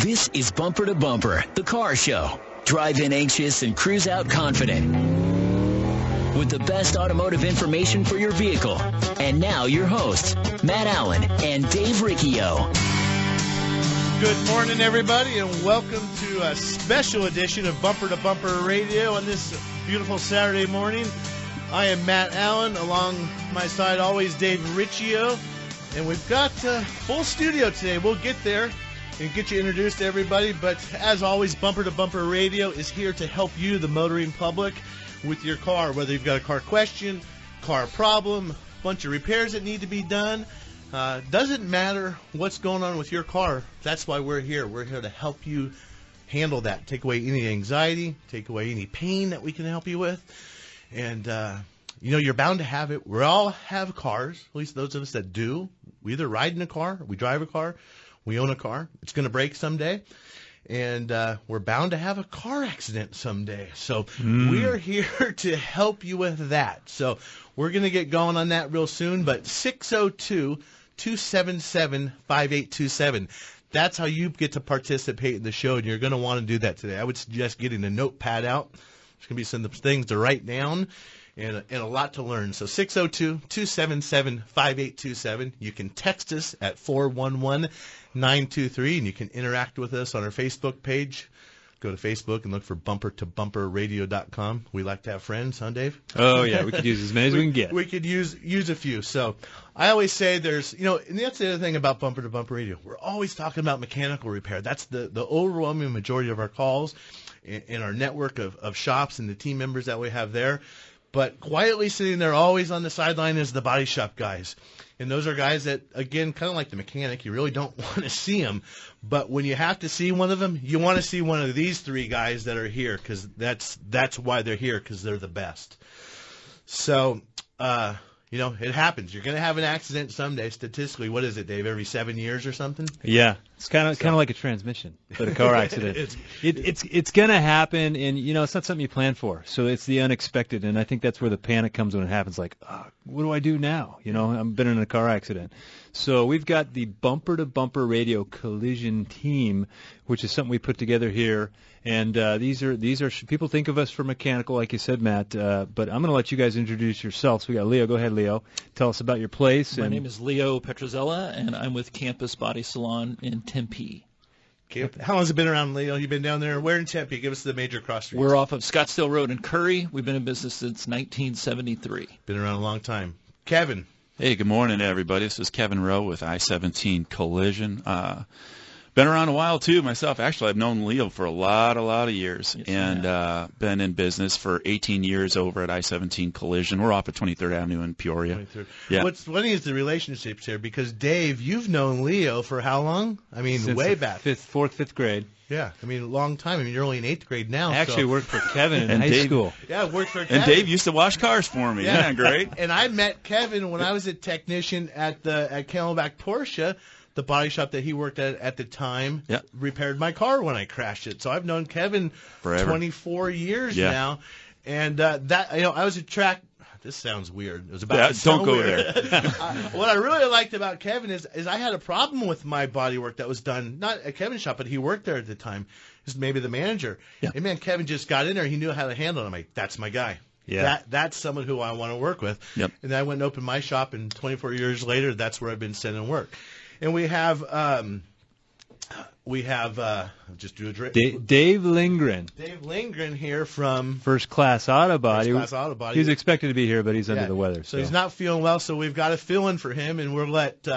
This is Bumper to Bumper, the car show. Drive in anxious and cruise out confident. With the best automotive information for your vehicle. And now your hosts, Matt Allen and Dave Riccio. Good morning, everybody, and welcome to a special edition of Bumper to Bumper Radio on this beautiful Saturday morning. I am Matt Allen. Along my side, always Dave Riccio. And we've got a full studio today. We'll get there and get you introduced to everybody. But as always, Bumper to Bumper Radio is here to help you, the motoring public, with your car. Whether you've got a car question, car problem, bunch of repairs that need to be done. Doesn't matter what's going on with your car. That's why we're here. We're here to help you handle that. Take away any anxiety. Take away any pain that we can help you with. And, you're bound to have it. We all have cars, at least those of us that do. We either ride in a car, we drive a car, we own a car. It's going to break someday. And we're bound to have a car accident someday. So we are here to help you with that. So we're going to get going on that real soon. But 602-277-5827. That's how you get to participate in the show. And you're going to want to do that today. I would suggest getting a notepad out. There's going to be some things to write down. And a lot to learn. So 602-277-5827. You can text us at 411-923, and you can interact with us on our Facebook page. Go to Facebook and look for bumpertobumperradio.com. We like to have friends, huh, Dave? Oh, yeah. We could use as many as we can get. We could use a few. So I always say there's, and that's the other thing about Bumper to Bumper Radio. We're always talking about mechanical repair. That's the overwhelming majority of our calls in our network of shops and the team members that we have there. But quietly sitting there always on the sideline is the body shop guys. And those are guys that, again, kind of like the mechanic, you really don't want to see them. But when you have to see one of them, you want to see one of these three guys that are here, because that's why they're here, because they're the best. So, it happens. You're going to have an accident someday. Statistically, what is it, Dave, every 7 years or something? Yeah. It's kind of like a transmission, but a car accident. It's going to happen, and, it's not something you plan for. So it's the unexpected, and I think that's where the panic comes when it happens. Like, what do I do now? I've been in a car accident. So we've got the Bumper to Bumper Radio Collision Team, which is something we put together here. And these are people think of us for mechanical, like you said, Matt. But I'm going to let you guys introduce yourselves. We got Leo. Go ahead, Leo. Tell us about your place. My name is Leo Petruzella, and I'm with Campus Body Salon in Tempe. How long has it been around, Leo? You've been down there. Where in Tempe? Give us the major cross streets. We're off of Scottsdale Road in Curry. We've been in business since 1973. Been around a long time. Kevin. Hey, good morning, everybody. This is Kevin Rowe with I-17 Collision. Been around a while, too, myself. Actually, I've known Leo for a lot of years, yes, and been in business for 18 years over at I-17 Collision. We're off at 23rd Avenue in Peoria. 23rd. Yeah. What's funny is the relationships here, because, Dave, you've known Leo for how long? I mean, since way back. Fifth grade. Yeah, a long time. I mean, you're only in 8th grade now. I actually worked for Kevin in high school. Yeah, worked for Kevin. And Dave used to wash cars for me. Yeah, great. And I met Kevin when I was a technician at Camelback Porsche. The body shop that he worked at the time, repaired my car when I crashed it. So I've known Kevin forever. 24 years now. And I was a track. This sounds weird. It was about to don't go weird. there. What I really liked about Kevin is I had a problem with my body work that was done, not at Kevin's shop, but he worked there at the time. He was maybe the manager. Yeah. And man, Kevin just got in there. He knew how to handle it. I'm like, that's my guy. Yeah. That's someone who I want to work with. Yep. And then I went and opened my shop, and 24 years later, that's where I've been sending work. And we have just do a drink. Dave Lindgren. Dave Lindgren here from First Class Auto Body. He's expected to be here, but he's under the weather. So he's not feeling well, so we've got a fill-in for him, and we'll let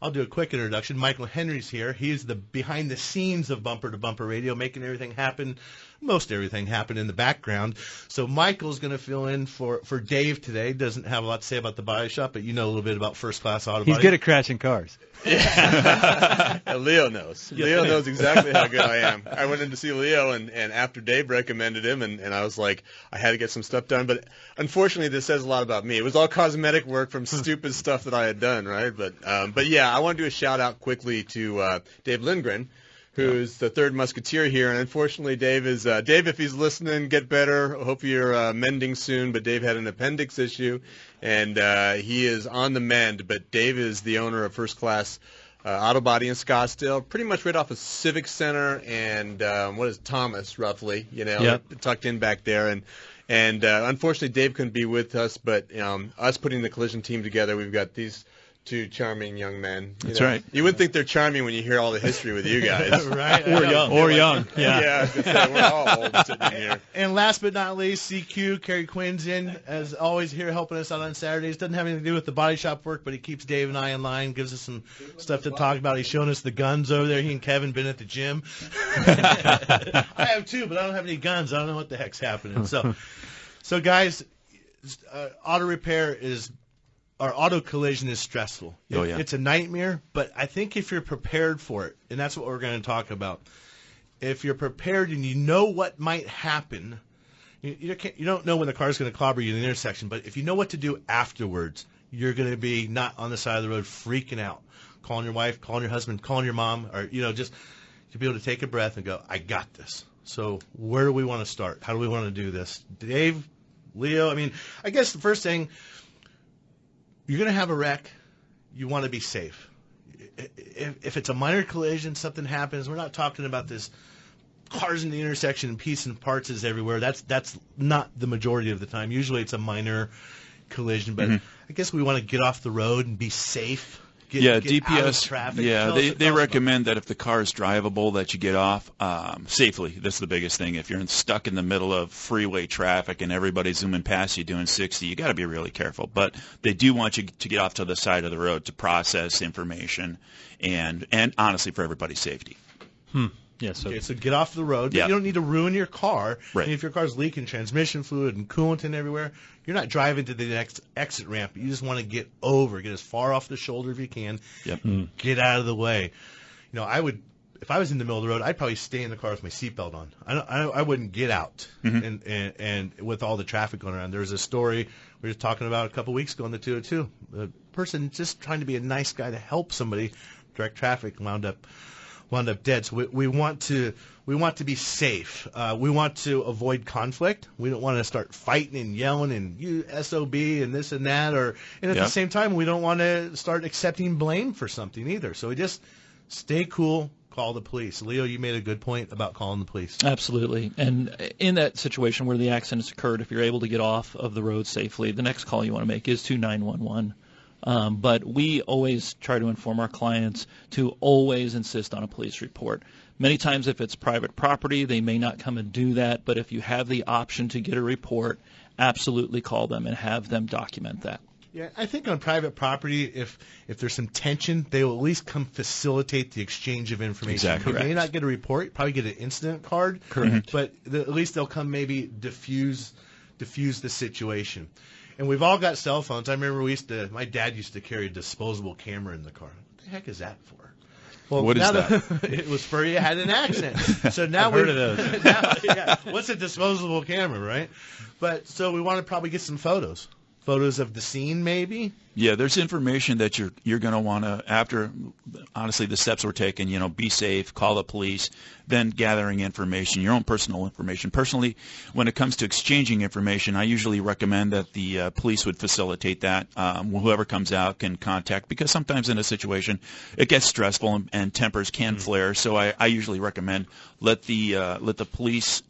I'll do a quick introduction. Michael Henry's here. He's the behind the scenes of Bumper to Bumper Radio, making everything happen. Most everything happen in the background. So Michael's going to fill in for Dave today. Doesn't have a lot to say about the body shop, but you know a little bit about First Class Auto Body. He's good at crashing cars. Yeah. Leo knows. Leo knows exactly how good I am. I went in to see Leo, and after Dave recommended him, and I was like, I had to get some stuff done. But unfortunately, this says a lot about me. It was all cosmetic work from stupid stuff that I had done, right? But yeah, I want to do a shout-out quickly to Dave Lindgren, who's the third musketeer here. And unfortunately, Dave, if he's listening, get better. Hope you're mending soon. But Dave had an appendix issue, and he is on the mend. But Dave is the owner of First Class auto body in Scottsdale, pretty much right off of Civic Center and what is Thomas, roughly, tucked in back there. And unfortunately, Dave couldn't be with us, but us putting the collision team together, we've got these two charming young men. That's right. You wouldn't think they're charming when you hear all the history with you guys. Right. Or young. Yeah. Yeah, I was gonna say, we're all old sitting in here. And last but not least, CQ, Kerry Quinn's in, as always, here helping us out on Saturdays. Doesn't have anything to do with the body shop work, but he keeps Dave and I in line, gives us some stuff to talk about. He's showing us the guns over there. He and Kevin been at the gym. I have too, but I don't have any guns. I don't know what the heck's happening. So guys, auto repair auto collision is stressful. Oh, yeah. It's a nightmare, but I think if you're prepared for it, and that's what we're going to talk about, if you're prepared and you know what might happen, you don't know when the car's going to clobber you in the intersection, but if you know what to do afterwards, you're going to be not on the side of the road freaking out, calling your wife, calling your husband, calling your mom, or just to be able to take a breath and go, I got this. So where do we want to start? How do we want to do this? Dave, Leo, I guess the first thing, you're going to have a wreck. You want to be safe. If it's a minor collision, something happens, we're not talking about this cars in the intersection and pieces and parts is everywhere. That's not the majority of the time. Usually it's a minor collision, but I guess we want to get off the road and be safe. Get DPS. Out of traffic. Yeah, they recommend that if the car is drivable, that you get off safely. That's the biggest thing. If you're stuck in the middle of freeway traffic and everybody's zooming past you doing 60, you got to be really careful. But they do want you to get off to the side of the road to process information and honestly for everybody's safety. Yeah, so get off the road. Yeah. You don't need to ruin your car. Right. If your car's leaking transmission fluid and coolant and everywhere, you're not driving to the next exit ramp. You just want to get as far off the shoulder as you can. Yep. Get out of the way. If I was in the middle of the road, I'd probably stay in the car with my seatbelt on. I wouldn't get out. And with all the traffic going around, there was a story we were talking about a couple weeks ago on the 202. The person just trying to be a nice guy to help somebody direct traffic wound up dead. So we want to be safe. We want to avoid conflict. We don't want to start fighting and yelling and you SOB and this and that. And at the same time, we don't want to start accepting blame for something either. So we just stay cool. Call the police. Leo, you made a good point about calling the police. Absolutely. And in that situation where the accident has occurred, if you're able to get off of the road safely, the next call you want to make is to 911. But we always try to inform our clients to always insist on a police report. Many times if it's private property, they may not come and do that, but if you have the option to get a report, absolutely call them and have them document that. Yeah, I think on private property, if there's some tension, they will at least come facilitate the exchange of information. Exactly. You may not get a report, probably get an incident card. Correct. But at least they'll come maybe diffuse the situation. And we've all got cell phones. I remember my dad used to carry a disposable camera in the car. What the heck is that for? Well, what is that? It was for you had an accident. So now I've heard of those. What's a disposable camera, right? But so we want to probably get some photos of the scene, maybe. Yeah, there's information that you're going to want to, after, honestly, the steps we're taking, be safe, call the police, then gathering information, your own personal information. Personally, when it comes to exchanging information, I usually recommend that the police would facilitate that. Whoever comes out can contact, because sometimes in a situation it gets stressful and tempers can flare. So I usually recommend let the police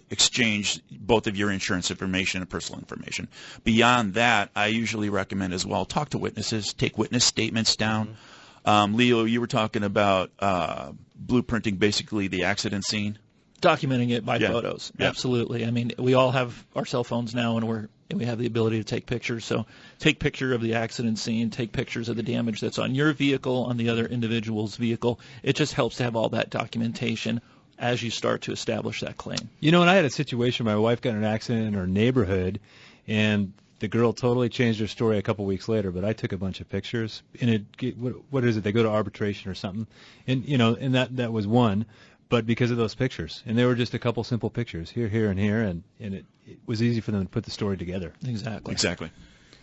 exchange both of your insurance information and personal information. Beyond that, I usually recommend as well, talk to witnesses, take witness statements down. Leo, you were talking about blueprinting basically the accident scene. Documenting it by photos. Yeah. Absolutely. I mean, we all have our cell phones now, and we have the ability to take pictures. So take picture of the accident scene, take pictures of the damage that's on your vehicle, on the other individual's vehicle. It just helps to have all that documentation as you start to establish that claim. And I had a situation, my wife got in an accident in her neighborhood, and the girl totally changed her story a couple weeks later, but I took a bunch of pictures, and what is it? They go to arbitration or something, and and that was one, but because of those pictures, and they were just a couple simple pictures here, and here, and it was easy for them to put the story together. Exactly.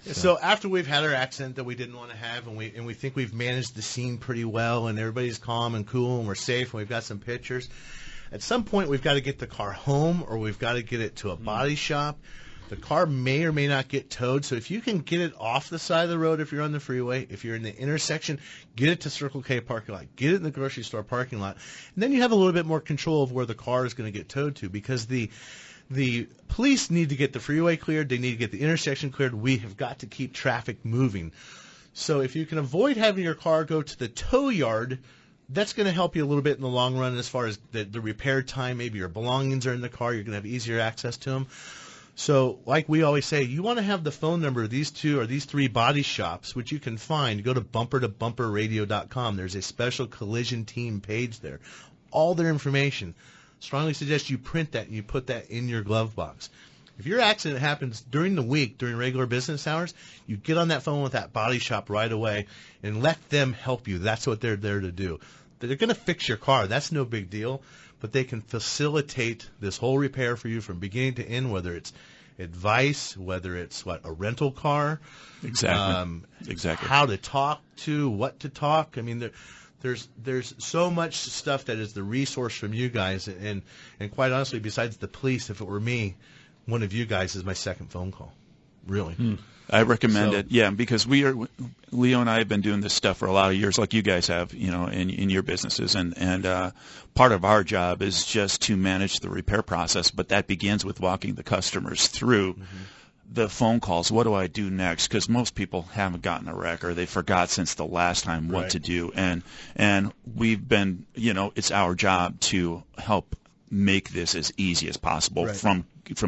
So after we've had our accident that we didn't want to have, and we think we've managed the scene pretty well, and everybody's calm and cool, and we're safe, and we've got some pictures, at some point we've got to get the car home, or we've got to get it to a body shop. The car may or may not get towed, so if you can get it off the side of the road if you're on the freeway, if you're in the intersection, get it to Circle K parking lot, get it in the grocery store parking lot, and then you have a little bit more control of where the car is going to get towed to, because the police need to get the freeway cleared, they need to get the intersection cleared, we have got to keep traffic moving. So if you can avoid having your car go to the tow yard, that's going to help you a little bit in the long run as far as the repair time. Maybe your belongings are in the car, you're going to have easier access to them. So, like we always say, you want to have the phone number of these 2 or these 3 body shops, which you can find. Go to bumpertobumperradio.com. There's a special collision team page there. All their information. Strongly suggest you print that and you put that in your glove box. If your accident happens during the week, during regular business hours, you get on that phone with that body shop right away and let them help you. That's what they're there to do. They're going to fix your car. That's no big deal. But they can facilitate this whole repair for you from beginning to end, whether it's advice, whether it's a rental car, exactly, how to talk to, what to talk. I mean, there's so much stuff that is the resource from you guys, and quite honestly, besides the police, if it were me, one of you guys is my second phone call, really. I recommend it, yeah, because Leo and I have been doing this stuff for a lot of years, like you guys have, in your businesses, and part of our job is just to manage the repair process, but that begins with walking the customers through the phone calls. What do I do next? Because most people haven't gotten a wreck, or they forgot since the last time what to do, and we've been, it's our job to help make this as easy as possible from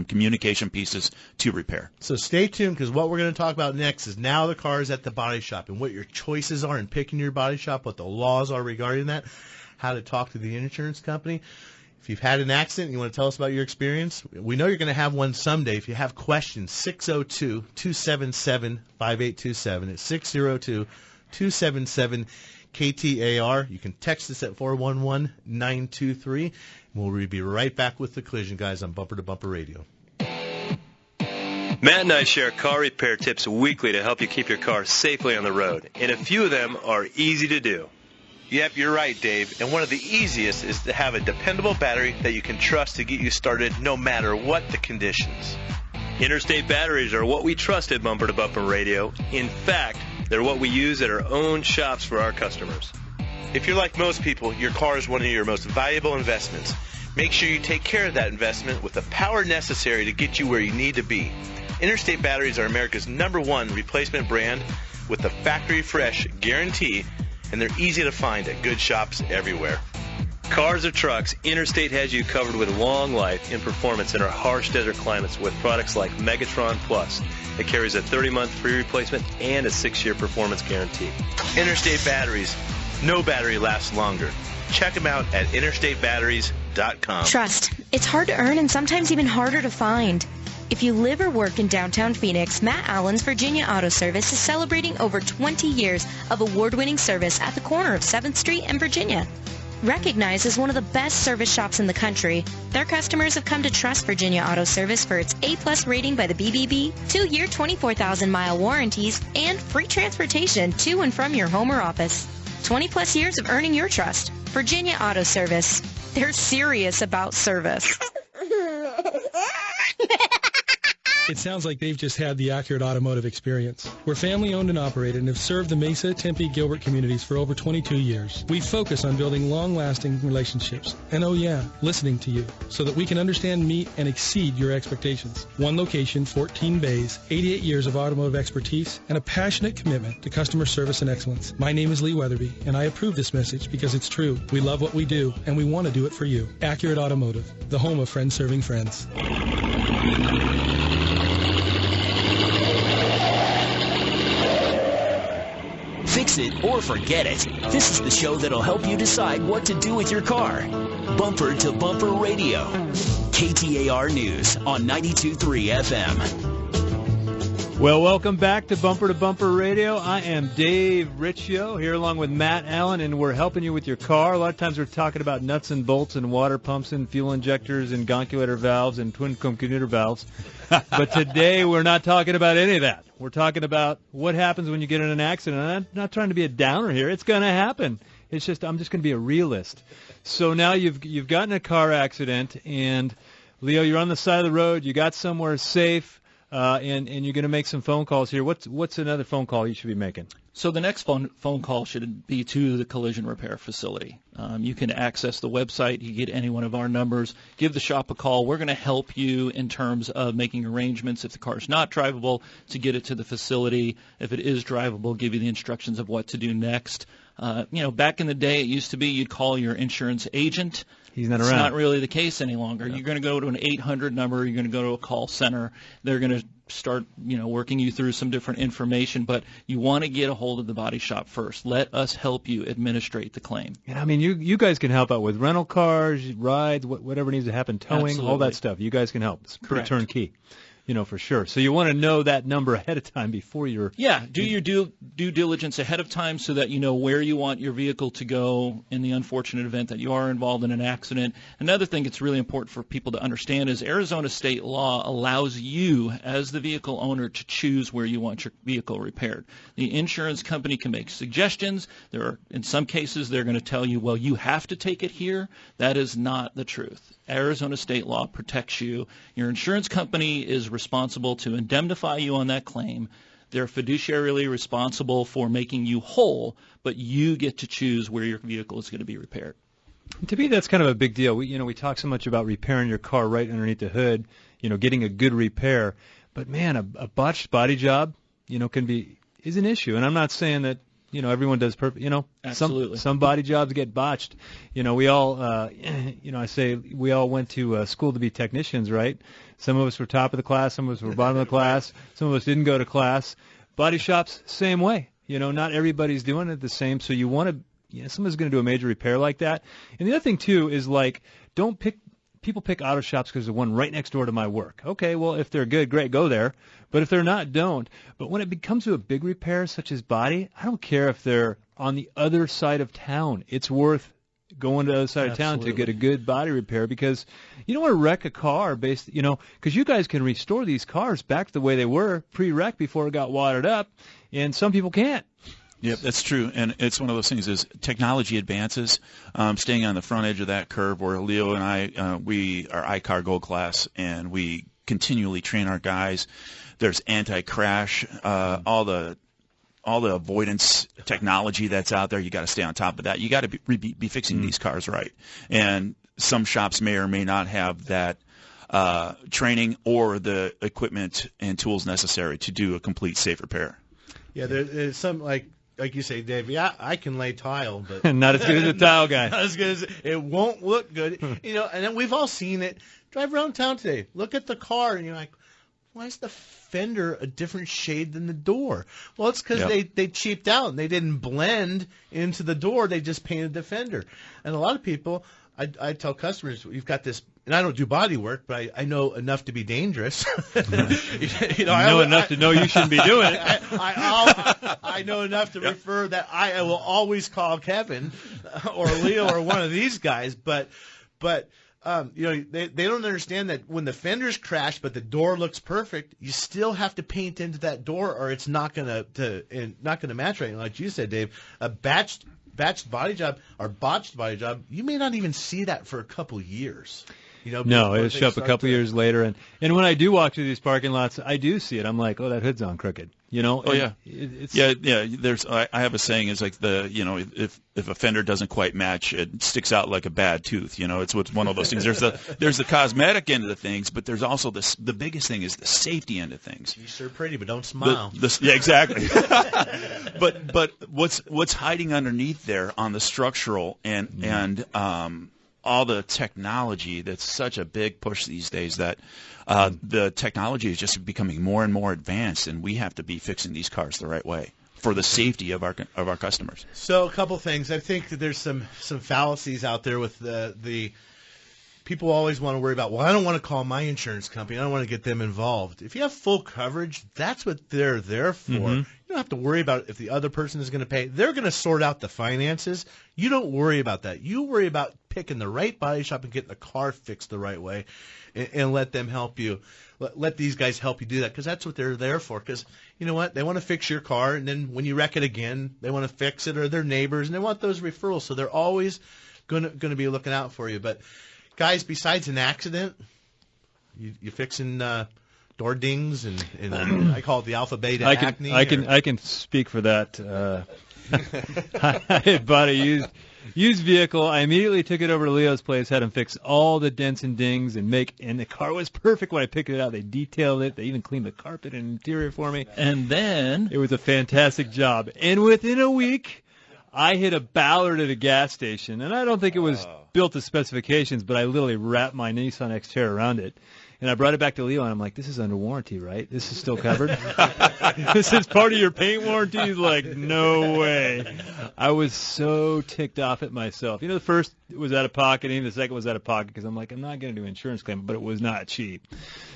communication pieces to repair. So stay tuned, because what we're going to talk about next is now the car is at the body shop and what your choices are in picking your body shop, what the laws are regarding that, how to talk to the insurance company. If you've had an accident and you want to tell us about your experience, we know you're going to have one someday. If you have questions, 602-277-5827. It's 602-277 KTAR. You can text us at 411-923. We'll be right back with the Collision Guys on Bumper to Bumper Radio. Matt and I share car repair tips weekly to help you keep your car safely on the road, and a few of them are easy to do. Yep, you're right, Dave. And one of the easiest is to have a dependable battery that you can trust to get you started no matter what the conditions. Interstate batteries are what we trust at Bumper to Bumper Radio. In fact, they're what we use at our own shops for our customers. If you're like most people, your car is one of your most valuable investments. Make sure you take care of that investment with the power necessary to get you where you need to be. Interstate batteries are America's #1 replacement brand with the factory fresh guarantee, and they're easy to find at good shops everywhere. Cars or trucks, Interstate has you covered with long life and performance in our harsh desert climates with products like Megatron Plus. It carries a 30-month free replacement and a 6-year performance guarantee. Interstate batteries. No battery lasts longer. Check them out at interstatebatteries.com. Trust. It's hard to earn and sometimes even harder to find. If you live or work in downtown Phoenix, Matt Allen's Virginia Auto Service is celebrating over 20 years of award-winning service at the corner of 7th Street and Virginia. Recognized as one of the best service shops in the country, their customers have come to trust Virginia Auto Service for its A+ rating by the BBB, 2-year 24,000-mile warranties, and free transportation to and from your home or office. 20+ years of earning your trust. Virginia Auto Service. They're serious about service. It sounds like they've just had the accurate automotive experience. We're family-owned and operated and have served the Mesa, Tempe, Gilbert communities for over 22 years. We focus on building long-lasting relationships. And oh yeah, listening to you so that we can understand, meet, and exceed your expectations. One location, 14 bays, 88 years of automotive expertise, and a passionate commitment to customer service and excellence. My name is Lee Weatherby, and I approve this message because it's true. We love what we do, and we want to do it for you. Accurate Automotive, the home of friends serving friends. Fix it or forget it. This is the show that'll help you decide what to do with your car. Bumper to Bumper Radio. KTAR News on 92.3 FM. Well, welcome back to Bumper Radio. I am Dave Riccio here along with Matt Allen, and we're helping you with your car. A lot of times we're talking about nuts and bolts and water pumps and fuel injectors and gonculator valves and twin commuter valves. But today we're not talking about any of that. We're talking about what happens when you get in an accident. I'm not trying to be a downer here. It's going to happen. It's just I'm just going to be a realist. So now you've gotten a car accident, and Leo, you're on the side of the road. You got somewhere safe. and you're going to make some phone calls here. What's another phone call you should be making? So the next phone call should be to the collision repair facility. You can access the website. You get any one of our numbers. Give the shop a call. We're going to help you in terms of making arrangements if the car is not drivable to get it to the facility. If it is drivable, give you the instructions of what to do next. Back in the day, it used to be you'd call your insurance agent. He's not It's around. not really the case any longer. You're going to go to an 800 number. You're going to go to a call center. They're going to start, working you through some different information. But you want to get a hold of the body shop first. Let us help you administrate the claim. And I mean, you guys can help out with rental cars, rides, whatever needs to happen, towing, all Absolutely. that stuff. You guys can help. It's pretty Correct. turnkey, for sure. So you want to know that number ahead of time before you're. Yeah, do your due diligence ahead of time so that you know where you want your vehicle to go in the unfortunate event that you are involved in an accident. Another thing that's really important for people to understand is Arizona state law allows you, as the vehicle owner, to choose where you want your vehicle repaired. The insurance company can make suggestions. In some cases, they're going to tell you, well, you have to take it here. That is not the truth. Arizona state law protects you. Your insurance company is responsible to indemnify you on that claim. They're fiduciarily responsible for making you whole, but you get to choose where your vehicle is going to be repaired. To me, that's kind of a big deal. We talk so much about repairing your car right underneath the hood, getting a good repair. But man, a botched body job, is an issue. And I'm not saying that everyone does perfect. Absolutely. Some body jobs get botched. We all, I say we all went to school to be technicians, right? Some of us were top of the class, some of us were bottom of the class, some of us didn't go to class. Body shops, same way. Not everybody's doing it the same. So you want to, someone's going to do a major repair like that. And the other thing too is people pick auto shops because there's one right next door to my work. Okay, well, if they're good, great, go there. But if they're not, don't. But when it comes to a big repair such as body, I don't care if they're on the other side of town. It's worth going to the other side of town to get a good body repair because you don't want to wreck a car because you guys can restore these cars back to the way they were pre-wreck before it got watered up, and some people can't. Yep, that's true, and it's one of those things is technology advances, staying on the front edge of that curve where Leo and I, we are iCar Gold class, and we continually train our guys. There's anti-crash, all the avoidance technology that's out there. You got to stay on top of that. You got to be fixing these cars right, and some shops may or may not have that training or the equipment and tools necessary to do a complete safe repair. Yeah, there's some like you say, Dave. Yeah, I can lay tile, but not as good as a tile guy. Not as good as it won't look good. And then we've all seen it. Drive around town today. Look at the car, and you're like, why is the fender a different shade than the door? Well, it's because they cheaped out and they didn't blend into the door. They just painted the fender. And a lot of people, I tell customers, we've got this. And I don't do body work, but I know enough to be dangerous. I know enough to know you shouldn't be doing it. I know enough to refer that I will always call Kevin or Leo or one of these guys. But they don't understand that when the fenders crash, but the door looks perfect, you still have to paint into that door, or it's not gonna match right. And like you said, Dave, a botched body job or botched body job, you may not even see that for a couple years. No, it'll show up a couple years later, and when I do walk through these parking lots, I do see it. I'm like, oh, that hood's on crooked. Oh yeah, There's I have a saying is like if a fender doesn't quite match, it sticks out like a bad tooth. It's one of those things. There's the cosmetic end of the things, but there's also the biggest thing is the safety end of things. You're sure pretty, but don't smile. Yeah, exactly. but what's hiding underneath there on the structural and all the technology that's such a big push these days that the technology is just becoming more and more advanced, and we have to be fixing these cars the right way for the safety of our customers. So a couple things. I think that there's some fallacies out there with the people always want to worry about, well, I don't want to call my insurance company. I don't want to get them involved. If you have full coverage, that's what they're there for. Mm-hmm. You don't have to worry about if the other person is going to pay. They're going to sort out the finances. You don't worry about that. You worry about picking the right body shop and getting the car fixed the right way, and let them help you. Let these guys help you do that, because that's what they're there for. Because you know what? They want to fix your car, and then when you wreck it again, they want to fix it, or their neighbors, and they want those referrals. So they're always going to be looking out for you. But guys, besides an accident, you fixing door dings and I call it the alpha beta acne. I can speak for that. I had bought a used vehicle. I immediately took it over to Leo's place, had him fix all the dents and dings, and the car was perfect when I picked it out. They detailed it. They even cleaned the carpet and interior for me. And then it was a fantastic job. And within a week, I hit a Ballard at a gas station, and I don't think it was built to specifications, but I literally wrapped my Nissan Xterra around it. And I brought it back to Leo, and I'm like, this is under warranty, right? This is still covered? This is part of your paint warranty? He's like, no way. I was so ticked off at myself. The first was out of pocket, and the second was out of pocket because I'm like, I'm not going to do an insurance claim, but it was not cheap.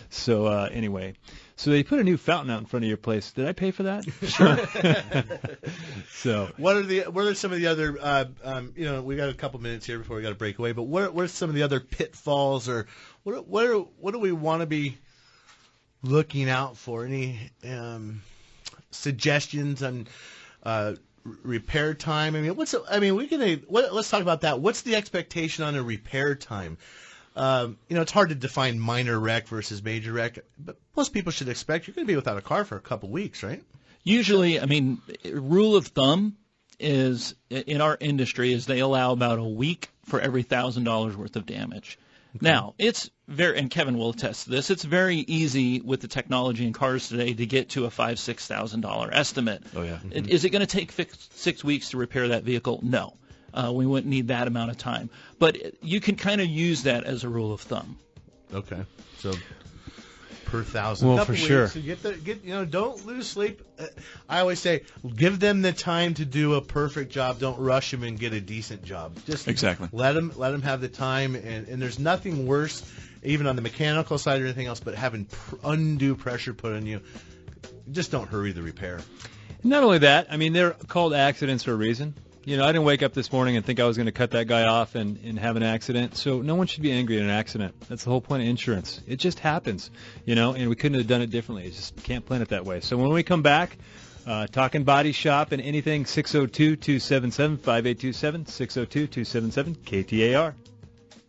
So anyway, so they put a new fountain out in front of your place. Did I pay for that? Sure. So what are some of the other, we got a couple minutes here before we got to break away, but what are some of the other pitfalls or what do we want to be looking out for? Any suggestions on repair time? Let's talk about that. What's the expectation on a repair time? It's hard to define minor wreck versus major wreck, but most people should expect you're going to be without a car for a couple weeks, right? Usually, rule of thumb is in our industry is they allow about a week for every $1,000 worth of damage. Okay. Now, it's and Kevin will attest to this, it's very easy with the technology in cars today to get to a $5,000-$6,000 estimate. Oh, yeah. Mm-hmm. Is it going to take 6 weeks to repair that vehicle? No. We wouldn't need that amount of time. But you can kind of use that as a rule of thumb. Okay. So per 1,000. Well, for sure. So don't lose sleep. I always say, give them the time to do a perfect job. Don't rush them and get a decent job. Just exactly. Let them have the time. And there's nothing worse, even on the mechanical side or anything else, but having undue pressure put on you. Just don't hurry the repair. Not only that, they're called accidents for a reason. I didn't wake up this morning and think I was going to cut that guy off and have an accident. So no one should be angry at an accident. That's the whole point of insurance. It just happens, and we couldn't have done it differently. You just can't plan it that way. So when we come back, talking body shop and anything, 602-277-5827, 602-277, KTAR.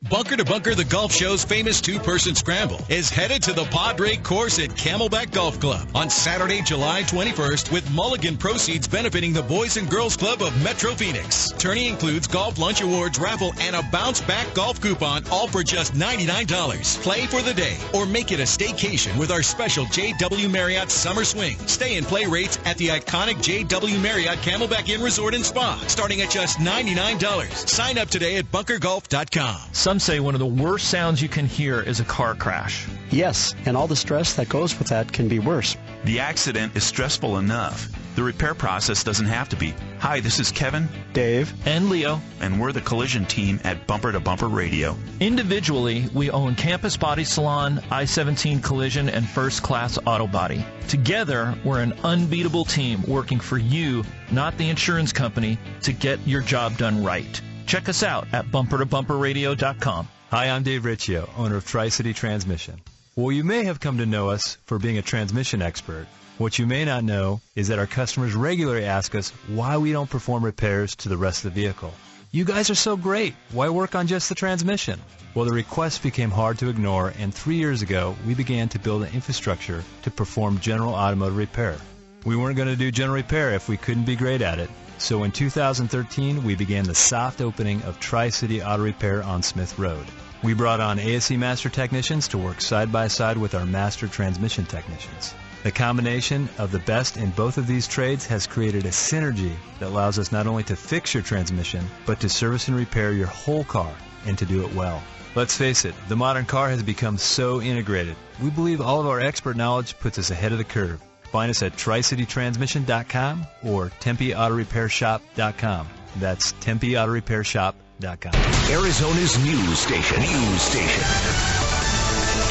Bunker to Bunker, the golf show's famous two-person scramble, is headed to the Padre course at Camelback Golf Club on Saturday, July 21st, with Mulligan proceeds benefiting the Boys and Girls Club of Metro Phoenix. Tourney includes golf lunch awards raffle and a bounce-back golf coupon, all for just $99. Play for the day or make it a staycation with our special J.W. Marriott Summer Swing. Stay and play rates at the iconic J.W. Marriott Camelback Inn Resort and Spa, starting at just $99. Sign up today at bunkergolf.com. Some say one of the worst sounds you can hear is a car crash. Yes, and all the stress that goes with that can be worse. The accident is stressful enough. The repair process doesn't have to be. Hi, this is Kevin, Dave, and Leo, and we're the collision team at Bumper to Bumper Radio. Individually, we own Campus Body Salon, I-17 Collision, and First Class Auto Body. Together, we're an unbeatable team working for you, not the insurance company, to get your job done right. Check us out at bumpertobumperradio.com. Hi, I'm Dave Riccio, owner of Tri-City Transmission. Well, you may have come to know us for being a transmission expert. What you may not know is that our customers regularly ask us why we don't perform repairs to the rest of the vehicle. You guys are so great. Why work on just the transmission? Well, the requests became hard to ignore, and 3 years ago, we began to build an infrastructure to perform general automotive repair. We weren't going to do general repair if we couldn't be great at it. So in 2013, we began the soft opening of Tri-City Auto Repair on Smith Road. We brought on ASE Master Technicians to work side by side with our Master Transmission Technicians. The combination of the best in both of these trades has created a synergy that allows us not only to fix your transmission, but to service and repair your whole car, and to do it well. Let's face it, the modern car has become so integrated. We believe all of our expert knowledge puts us ahead of the curve. Find us at TriCityTransmission.com or TempeAutoRepairShop.com. That's TempeAutoRepairShop.com. Arizona's news station.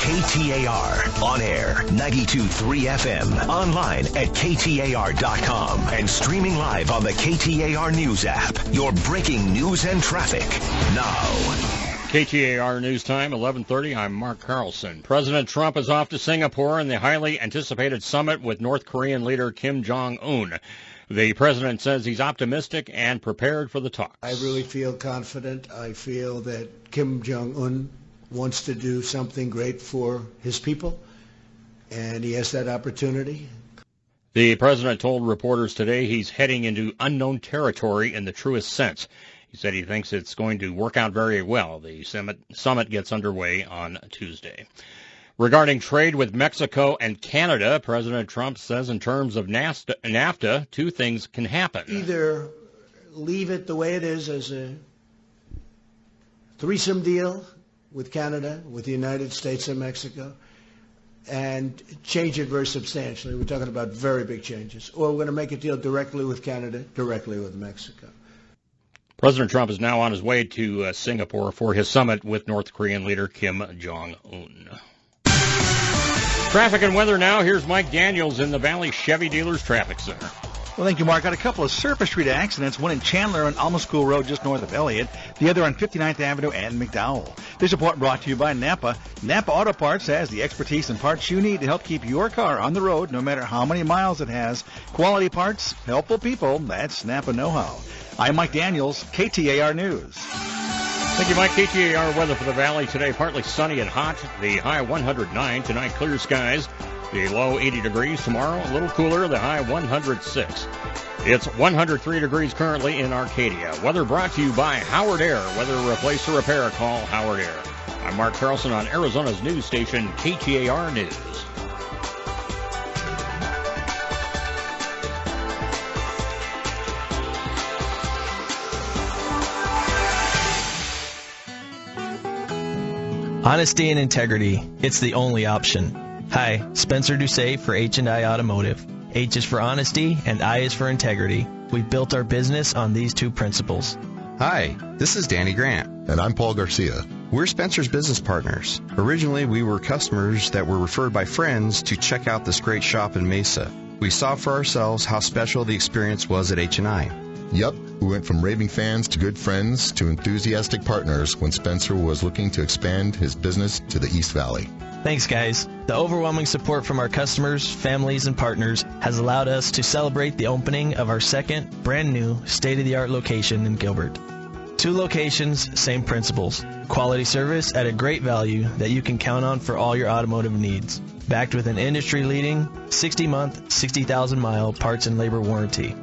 KTAR. On air, 92.3 FM. Online at KTAR.com. And streaming live on the KTAR News app. Your breaking news and traffic now. KTAR News Time, 11:30. I'm Mark Carlson. President Trump is off to Singapore in the highly anticipated summit with North Korean leader Kim Jong-un. The president says he's optimistic and prepared for the talks. I really feel confident. I feel that Kim Jong-un wants to do something great for his people. and he has that opportunity. The president told reporters today he's heading into unknown territory in the truest sense. He said he thinks it's going to work out very well. The summit gets underway on Tuesday. Regarding trade with Mexico and Canada, President Trump says in terms of NAFTA, two things can happen. Either leave it the way it is as a threesome deal with Canada, with the United States and Mexico, and change it very substantially. We're talking about very big changes. Or we're going to make a deal directly with Canada, directly with Mexico. President Trump is now on his way to Singapore for his summit with North Korean leader Kim Jong-un. Traffic and weather now. Here's Mike Daniels in the Valley Chevy Dealers Traffic Center. Well, thank you, Mark. Got a couple of surface street accidents, one in Chandler on Alma School Road just north of Elliott, the other on 59th Avenue and McDowell. This report brought to you by Napa. Napa Auto Parts has the expertise and parts you need to help keep your car on the road no matter how many miles it has. Quality parts, helpful people, that's Napa know-how. I'm Mike Daniels, KTAR News. Thank you, Mike. KTAR weather for the Valley today, partly sunny and hot. The high 109. Tonight, clear skies. The low 80 degrees. Tomorrow, a little cooler. The high 106. It's 103 degrees currently in Arcadia. Weather brought to you by Howard Air. Whether replace or repair, call Howard Air. I'm Mark Carlson on Arizona's news station, KTAR News. Honesty and integrity. It's the only option. Hi, Spencer Doucet for H&I Automotive. H is for honesty and I is for integrity. We've built our business on these two principles. Hi, this is Danny Grant. And I'm Paul Garcia. We're Spencer's business partners. Originally, we were customers that were referred by friends to check out this great shop in Mesa. We saw for ourselves how special the experience was at H&I. Yep, we went from raving fans to good friends to enthusiastic partners when Spencer was looking to expand his business to the East Valley. Thanks, guys. The overwhelming support from our customers, families, and partners has allowed us to celebrate the opening of our second, brand-new, state-of-the-art location in Gilbert. 2 locations, same principles. Quality service at a great value that you can count on for all your automotive needs. Backed with an industry-leading 60-month, 60,000-mile parts and labor warranty.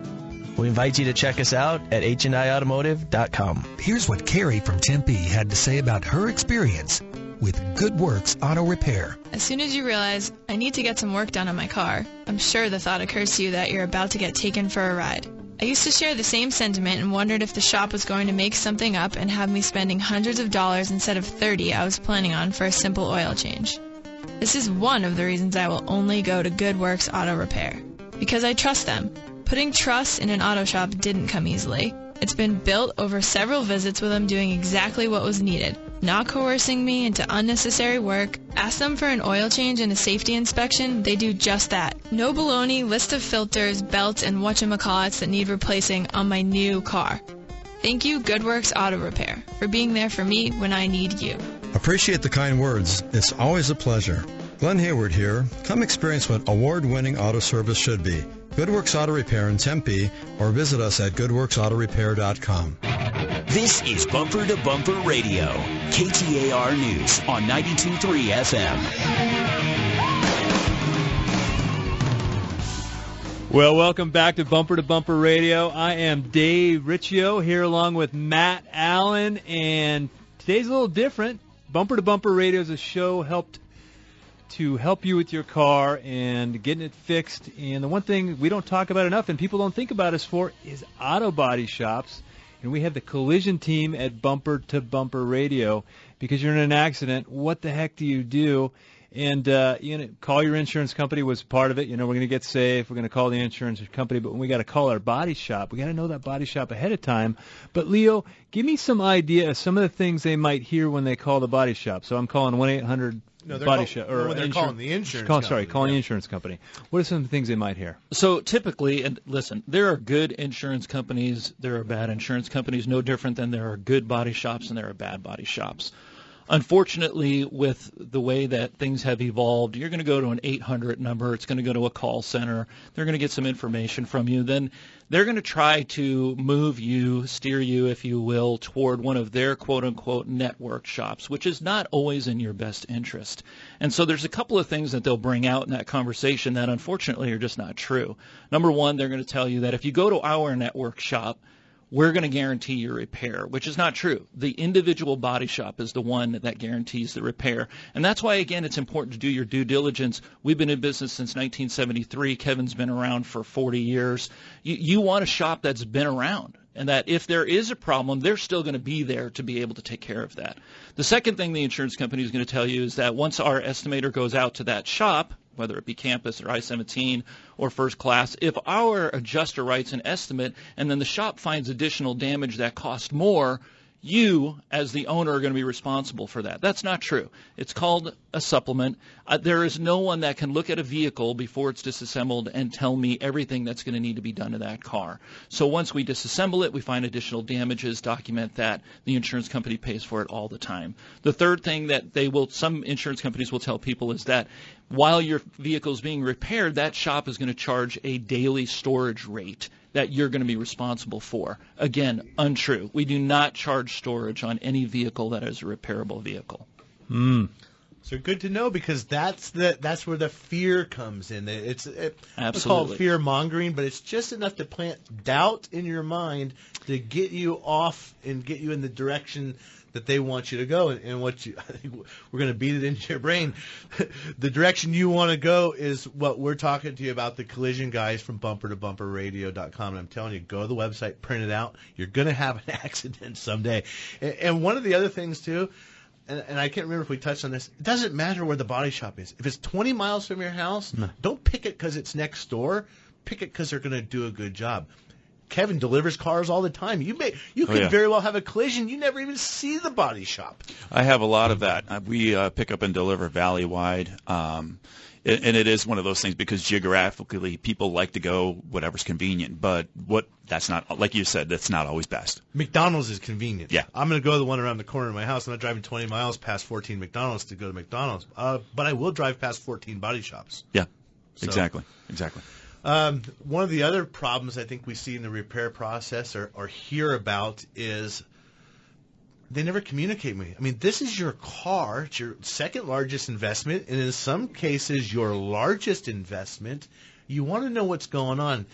We invite you to check us out at HNIautomotive.com. Here's what Carrie from Tempe had to say about her experience with Good Works Auto Repair. As soon as you realize, I need to get some work done on my car, I'm sure the thought occurs to you that you're about to get taken for a ride. I used to share the same sentiment and wondered if the shop was going to make something up and have me spending hundreds of dollars instead of $30 I was planning on for a simple oil change. This is one of the reasons I will only go to Good Works Auto Repair. Because I trust them. Putting trust in an auto shop didn't come easily. It's been built over several visits with them doing exactly what was needed, not coercing me into unnecessary work. Ask them for an oil change and a safety inspection, they do just that. No baloney, list of filters, belts, and whatchamacallits that need replacing on my new car. Thank you, Good Works Auto Repair, for being there for me when I need you. Appreciate the kind words. It's always a pleasure. Glenn Hayward here. Come experience what award-winning auto service should be. Good Works Auto Repair in Tempe, or visit us at goodworksautorepair.com. This is Bumper to Bumper Radio, KTAR News on 92.3 FM. Well, welcome back to Bumper Radio. I am Dave Riccio here along with Matt Allen, and today's a little different. Bumper to Bumper Radio is a show to help you with your car and getting it fixed. And the one thing we don't talk about enough and people don't think about us for is auto body shops. And we have the collision team at Bumper to Bumper Radio. Because you're in an accident, what the heck do you do? And call your insurance company was part of it. We're going to get safe. We're going to call the insurance company. But when we got to call our body shop, we got to know that body shop ahead of time. But, Leo, give me some idea of some of the things they might hear when they call the body shop. So I'm calling 1-800 body shop, or when they're calling the insurance company. Calling the insurance company. What are some of the things they might hear? So typically, and listen, there are good insurance companies, there are bad insurance companies, no different than there are good body shops and there are bad body shops. Unfortunately, with the way that things have evolved, you're going to go to an 800 number. It's going to go to a call center. They're going to get some information from you. Then they're going to try to move you, steer you, if you will, toward one of their quote-unquote network shops, which is not always in your best interest. And so there's a couple of things that they'll bring out in that conversation that unfortunately are just not true. Number one, they're going to tell you that if you go to our network shop, we're going to guarantee your repair, which is not true. The individual body shop is the one that guarantees the repair. And that's why, again, it's important to do your due diligence. We've been in business since 1973. Kevin's been around for 40 years. You want a shop that's been around, and that if there is a problem, they're still going to be there to be able to take care of that. The second thing the insurance company is going to tell you is that once our estimator goes out to that shop, whether it be campus or I-17 or first class, if our adjuster writes an estimate and then the shop finds additional damage that costs more, you, as the owner, are going to be responsible for that. That's not true. It's called a supplement. There is no one that can look at a vehicle before it's disassembled and tell me everything that's going to need to be done to that car. So once we disassemble it, we find additional damages, document that. The insurance company pays for it all the time. The third thing that some insurance companies will tell people is that while your vehicle is being repaired, that shop is going to charge a daily storage rate that you're going to be responsible for. Again, untrue. We do not charge storage on any vehicle that is a repairable vehicle. So good to know, because that's where the fear comes in. It's Absolutely. called fear mongering, but it's just enough to plant doubt in your mind to get you off and get you in the direction that they want you to go, and I think we're going to beat it into your brain. The direction you want to go is what we're talking to you about, the collision guys from bumper-to-bumper-radio.com. And I'm telling you, go to the website, print it out. You're going to have an accident someday. And one of the other things, too, and I can't remember if we touched on this, it doesn't matter where the body shop is. If it's 20 miles from your house, don't pick it because it's next door. Pick it because they're going to do a good job. Kevin delivers cars all the time. You could very well have a collision. You never even see the body shop. I have a lot of that. We pick up and deliver valley-wide, and it is one of those things because geographically people like to go whatever's convenient. But that's not, like you said, that's not always best. McDonald's is convenient. Yeah. I'm going to go to the one around the corner of my house. I'm not driving 20 miles past 14 McDonald's to go to McDonald's. But I will drive past 14 body shops. Yeah, So, exactly. One of the other problems I think we see in the repair process or hear about is they never communicate with you. I mean, this is your car. It's your second largest investment, and in some cases your largest investment. You want to know what's going on.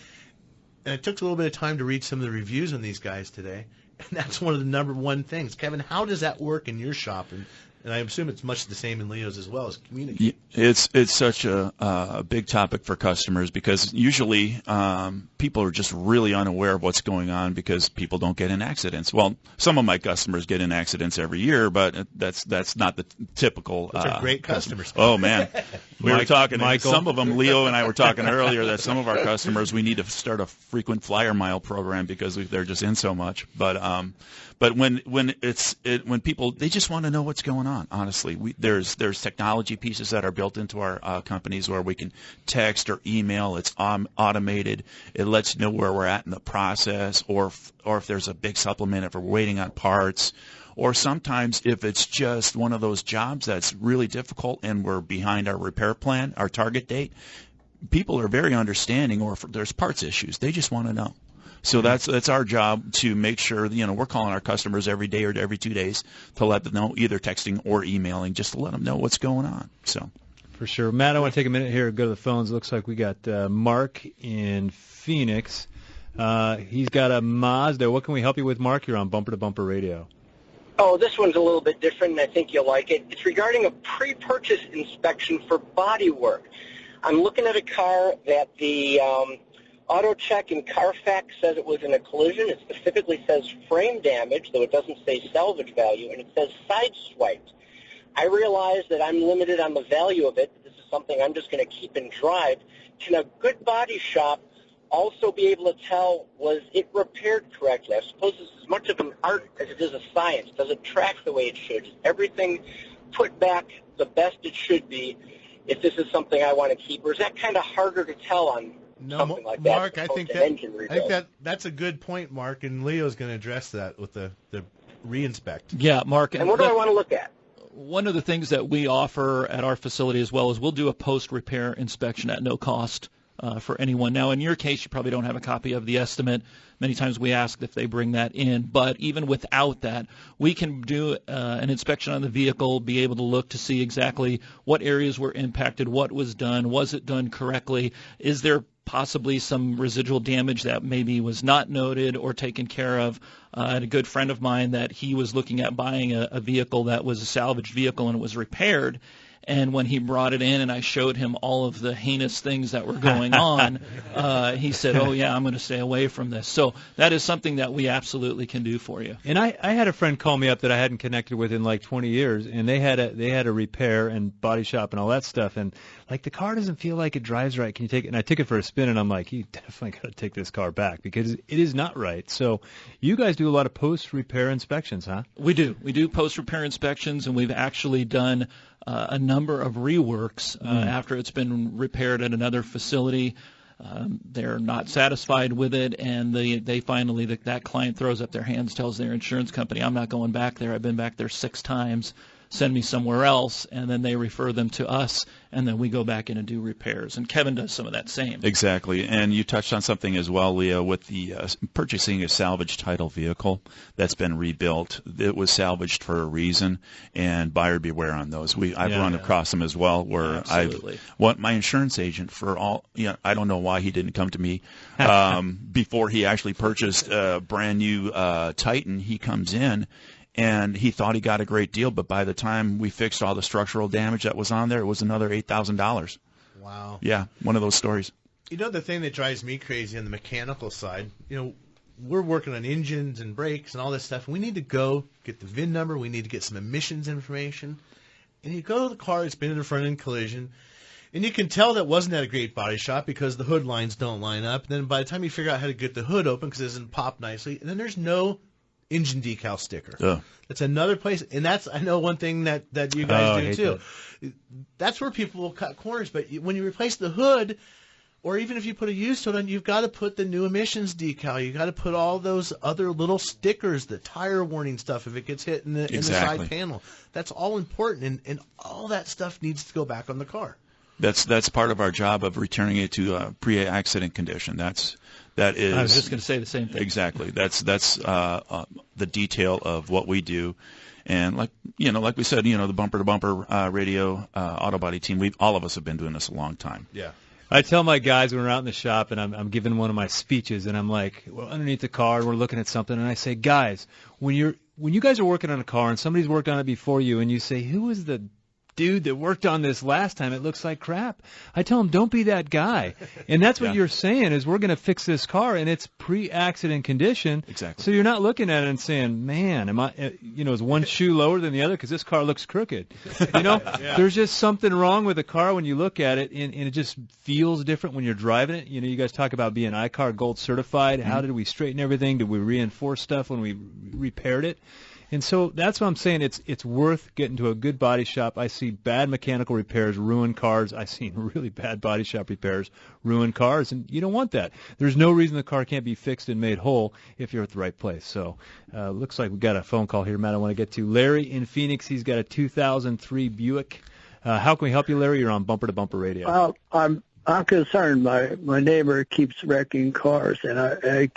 And it took a little bit of time to read some of the reviews on these guys today, and that's one of the number one things. Kevin, how does that work in your shop? And I assume it's much the same in Leo's as well, as communicating. It's such a big topic for customers because usually people are just really unaware of what's going on because people don't get in accidents. Well, some of my customers get in accidents every year, but that's not the typical. Those are great customers. Oh man, we were talking. Michael. Some of them, Leo and I were talking earlier that some of our customers we need to start a frequent flyer mile program because they're just in so much. But when people they just want to know what's going on. Honestly, there's technology pieces that are built into our companies where we can text or email. It's automated. It lets you know where we're at in the process, or if there's a big supplement, if we're waiting on parts, or sometimes if it's just one of those jobs that's really difficult and we're behind our repair plan, our target date. People are very understanding, or if there's parts issues, they just want to know. So that's our job to make sure, we're calling our customers every day or every 2 days to let them know, either texting or emailing, just to let them know what's going on. So, for sure. Matt, I want to take a minute here to go to the phones. It looks like we got Mark in Phoenix. He's got a Mazda. What can we help you with, Mark? You're on Bumper to Bumper Radio. Oh, this one's a little bit different, and I think you'll like it. It's regarding a pre-purchase inspection for body work. I'm looking at a car that the auto check in Carfax says it was in a collision. It specifically says frame damage, though it doesn't say salvage value, and it says sideswiped. I realize that I'm limited on the value of it. This is something I'm just going to keep and drive. Can a good body shop also be able to tell, was it repaired correctly? I suppose this is as much of an art as it is a science. Does it track the way it should? Is everything put back the best it should be if this is something I want to keep? Or is that kind of harder to tell on something like that? Mark, I think that's a good point, Mark, and Leo's going to address that with the re-inspect. Yeah, Mark. And what do I want to look at? one of the things that we offer at our facility as well is we'll do a post-repair inspection at no cost for anyone. Now, in your case, you probably don't have a copy of the estimate. Many times we ask if they bring that in, but even without that, we can do an inspection on the vehicle, be able to look to see exactly what areas were impacted, what was done, was it done correctly, is there possibly some residual damage that maybe was not noted or taken care of. I had a good friend of mine that he was looking at buying a vehicle that was a salvaged vehicle and it was repaired. And when he brought it in and I showed him all of the heinous things that were going on, he said, oh, yeah, I'm going to stay away from this. So that is something that we absolutely can do for you. And I had a friend call me up that I hadn't connected with in like 20 years, and they had a repair and body shop and all that stuff. And, like, the car doesn't feel like it drives right. Can you take it? And I took it for a spin, and I'm like, you definitely got to take this car back because it is not right. So you guys do a lot of post-repair inspections, huh? We do. We do post-repair inspections, and we've actually done a number of reworks after it's been repaired at another facility. They're not satisfied with it, and they finally, that client throws up their hands, tells their insurance company, I'm not going back there. I've been back there 6 times. Send me somewhere else, and then they refer them to us, and then we go back in and do repairs. And Kevin does some of that same. Exactly. And you touched on something as well, Leah, with the purchasing a salvage title vehicle that's been rebuilt. It was salvaged for a reason, and buyer beware on those. I've run across them as well, where my insurance agent for all, I don't know why he didn't come to me before he actually purchased a brand new Titan. He comes in, and he thought he got a great deal, but by the time we fixed all the structural damage that was on there, it was another $8,000. Wow. Yeah, one of those stories. You know, the thing that drives me crazy on the mechanical side, we're working on engines and brakes and all this stuff. We need to go get the VIN number. We need to get some emissions information. And you go to the car, it's been in a front-end collision, and you can tell that wasn't at a great body shop because the hood lines don't line up. And then by the time you figure out how to get the hood open because it doesn't pop nicely, and then there's no engine decal sticker. That's another place, and that's, I know, one thing that you guys do too. That's where people will cut corners, but when you replace the hood, or even if you put a used hood on, you've got to put the new emissions decal. You've got to put all those other little stickers, the tire warning stuff if it gets hit in the side panel. That's all important, and all that stuff needs to go back on the car. That's part of our job of returning it to pre-accident condition. That is. I was just going to say the same thing. Exactly. That's the detail of what we do, and like we said, the bumper to bumper radio auto body team. All of us have been doing this a long time. Yeah. I tell my guys when we're out in the shop and I'm giving one of my speeches, and I'm like, well, underneath the car, we're looking at something, and I say, guys, when you guys are working on a car and somebody's worked on it before you, and you say, who was the dude that worked on this last time, it looks like crap. I tell him, don't be that guy. And that's what you're saying is we're going to fix this car and it's pre-accident condition. Exactly. So you're not looking at it and saying, man, am I, is one shoe lower than the other because this car looks crooked. There's just something wrong with the car when you look at it, and it just feels different when you're driving it. You guys talk about being iCar Gold certified. How did we straighten everything? Did we reinforce stuff when we repaired it? And so that's what I'm saying. It's worth getting to a good body shop. I see bad mechanical repairs ruin cars. I've seen really bad body shop repairs ruin cars, and you don't want that. There's no reason the car can't be fixed and made whole if you're at the right place. So looks like we've got a phone call here, Matt, I want to get to. Larry in Phoenix, he's got a 2003 Buick. How can we help you, Larry? You're on Bumper to Bumper Radio. Well, I'm concerned. My neighbor keeps wrecking cars, and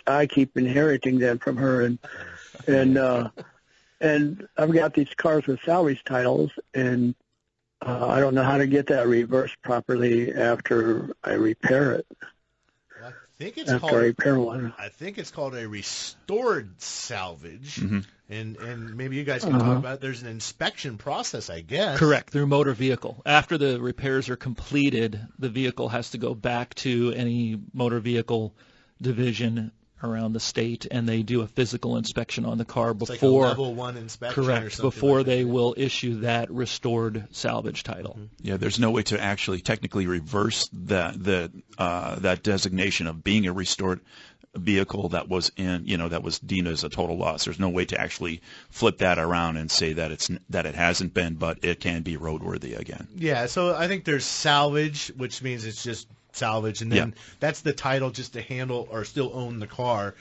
I keep inheriting them from her, and I've got these cars with salvage titles, and I don't know how to get that reversed properly after I repair it. I think it's called a restored salvage, and maybe you guys can talk about it. There's an inspection process, I guess. Correct, through motor vehicle. After the repairs are completed, the vehicle has to go back to any motor vehicle division around the state, and they do a physical inspection on the car before. It's like a level 1 inspection. Correct, or something before like they that. will issue that restored salvage title. Yeah, there's no way to actually technically reverse that designation of being a restored vehicle that was that was deemed as a total loss. There's no way to actually flip that around and say that it hasn't been, but it can be roadworthy again. Yeah, so I think there's salvage, which means it's just salvage, and then that's the title just to handle or still own the car.